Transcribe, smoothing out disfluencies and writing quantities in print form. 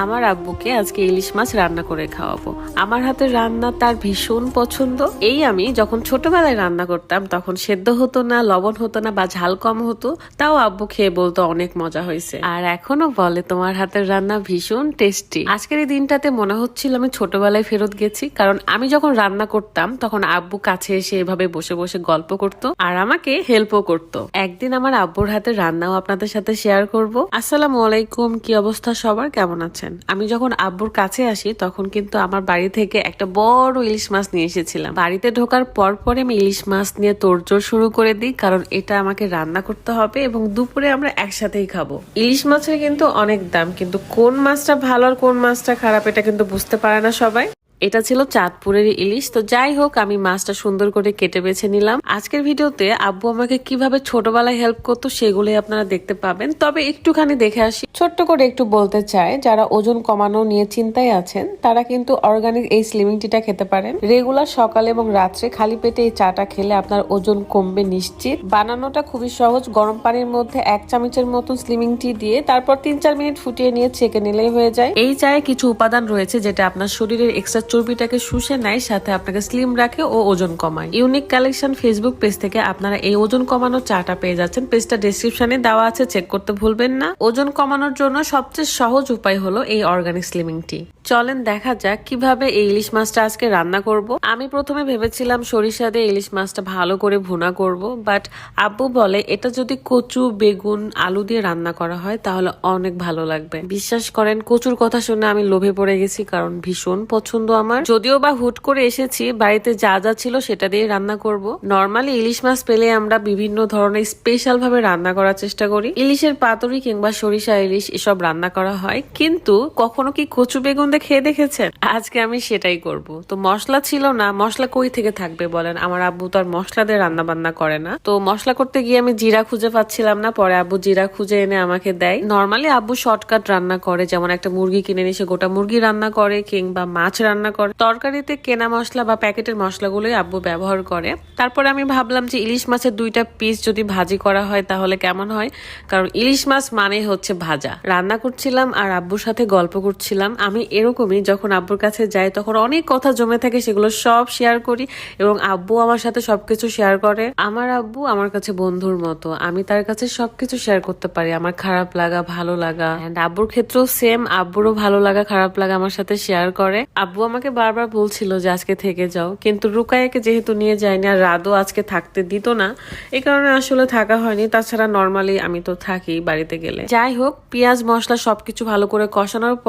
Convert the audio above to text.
আমার আব্বুকে আজকে ইলিশ মাছ রান্না করে খাওয়াবো। আমার হাতের রান্না তার ভীষণ পছন্দ। এই আমি যখন ছোটবেলায় রান্না করতাম তখন সেদ্ধ হতো না, লবণ হতো না বা ঝাল কম হতো, তাও আব্বু খেয়ে বলতো অনেক মজা হয়েছে। আর এখনো বলে তোমার হাতের রান্না ভীষণ টেস্টি। আজকের এই দিনটাতে মনে হচ্ছিল আমি ছোটবেলায় ফেরত গেছি, কারণ আমি যখন রান্না করতাম তখন আব্বু কাছে এসে এভাবে বসে বসে গল্প করতো আর আমাকে হেল্পও করতো। একদিন আমার আব্বুর হাতের রান্নাও আপনাদের সাথে শেয়ার করব। আসসালামু আলাইকুম, কি অবস্থা সবার, কেমন আছেন? আমি যখন আব্বুর কাছে আসি তখন কিন্তু আমার বাড়ি থেকে একটা বড় ইলিশ মাছ নিয়ে এসেছিলাম। বাড়িতে ঢোকার পরে আমি ইলিশ মাছ নিয়ে তোড়জোড় শুরু করে দিই, কারণ এটা আমাকে রান্না করতে হবে এবং দুপুরে আমরা একসাথেই খাবো। ইলিশ মাছের কিন্তু অনেক দাম, কিন্তু কোন মাছটা ভালো আর কোন মাছটা খারাপ এটা কিন্তু বুঝতে পারে না সবাই। এটা ছিল চাঁদপুরের ইলিশ। তো যাই হোক, আমি মাছটা সুন্দর করে কেটে বেছে নিলাম। আজকের ভিডিওতে আব্বু আমাকে কিভাবে ছোটবেলায় হেল্প করতো সেগুলোই আপনারা দেখতে পাবেন। তবে একটুখানি দেখে আসি। ছোট্ট করে একটু বলতে চাই, যারা ওজন কমানো নিয়ে চিন্তায় আছেন তারা কিন্তু অর্গানিক এই স্লিমিং টিটা খেতে পারেন। রেগুলার সকালে এবং রাত্রে খালি পেটে এই চাটা খেলে আপনার ওজন কমবে নিশ্চিত। বানানোটা খুবই সহজ। গরম পানির মধ্যে 1 চামচের মতন স্লিমিং টি দিয়ে তারপর 3-4 মিনিট ফুটিয়ে নিয়ে ছেঁকে নিলেই হয়ে যায়। এই চায়ে কিছু উপাদান রয়েছে যেটা আপনার শরীরের এক্সট্রা চর্বিটাকে শুষে নেয়, সাথে আপনাকে স্লিম রাখে ও ওজন কমায়। ইউনিক কালেকশন ফেসবুক পেজ থেকে আপনারা এই ওজন কমানোর চাটা পেয়ে যাচ্ছেন। পেজটা ডেসক্রিপশনে দেওয়া আছে, চেক করতে ভুলবেন না। ওজন কমানোর জন্য সবচেয়ে সহজ উপায় হলো এই অর্গানিক স্লিমিং টি। চলেন দেখা যাক কিভাবে এই ইলিশ মাছটা আজকে রান্না করব। আমি প্রথমে ভেবেছিলাম সরিষা দিয়ে ইলিশ মাছটা ভালো করে ভুনা করব, বাট আব্বু বলে এটা যদি কচু, বেগুন, আলু দিয়ে রান্না করা হয় তাহলে অনেক ভালো লাগবে। বিশ্বাস করেন, কচুর কথা শুনে আমি লোভে পড়ে গেছি, কারণ ভীষণ পছন্দ আমার। যদিও বা হুট করে এসেছি, বাড়িতে যা যা ছিল সেটা দিয়ে রান্না করব। নর্মালি ইলিশ মাছ পেলে আমরা বিভিন্ন ধরনের স্পেশাল ভাবে রান্না করার চেষ্টা করি। ইলিশের পাতুরি কিংবা সরিষা ইলিশ এসব রান্না করা হয়, কিন্তু কখনো কি কচু বেগুন দিয়ে খেয়ে দেখেছেন? আজকে আমি সেটাই করব। তো মশলা ছিল না, মশলা কই থেকে থাকবে বলেন? আমার আব্বু তো আর মশলা দিয়ে রান্না বান্না করে না। তো মশলা করতে গিয়ে আমি জিরা খুঁজে পাচ্ছিলাম না, পরে আব্বু জিরা খুঁজে এনে আমাকে দেয়। নর্মালি আব্বু শর্টকাট রান্না করে, যেমন একটা মুরগি কিনে নিয়ে সে গোটা মুরগি রান্না করে কিংবা মাছ রান্না করে। তরকারিতে কেনা মশলা বা প্যাকেটের মশলাগুলোই আব্বু ব্যবহার করে। তারপরে আমি ভাবলাম যে ইলিশ মাছের 2টা পিস যদি ভাজি করা হয় তাহলে কেমন হয়, কারণ ইলিশ মাছ মানে হচ্ছে ভাজা। রান্না করছিলাম আর আব্বুর সাথে গল্প করছিলাম। আমি এরকমই যখন আব্বুর কাছে যাই তখন অনেক কথা জমে থাকে, সেগুলো সব শেয়ার করি এবং আব্বু আমার সাথে সবকিছু শেয়ার করে। আমার আব্বু আমার কাছে বন্ধুর মতো, আমি তার কাছে সবকিছু শেয়ার করতে পারি, আমার খারাপ লাগা, ভালো লাগা। এন্ড আব্বুর ক্ষেত্রেও সেম, আব্বুরও ভালো লাগা খারাপ লাগা আমার সাথে শেয়ার করে। আব্বু আমাকে বারবার বলছিল যে আজকে থেকে যাও, কিন্তু রুকায়াকে যেহেতু নিয়ে যায়নি আর রাদও আজকে থাকতে দিত না, এই কারণে আসলে থাকা হয়নি। তাছাড়া নর্মালি আমি তো থাকি বাড়িতে গেলে। যাই হোক, পেঁয়াজ মশলা সবকিছু ভালো করে কষানোর পর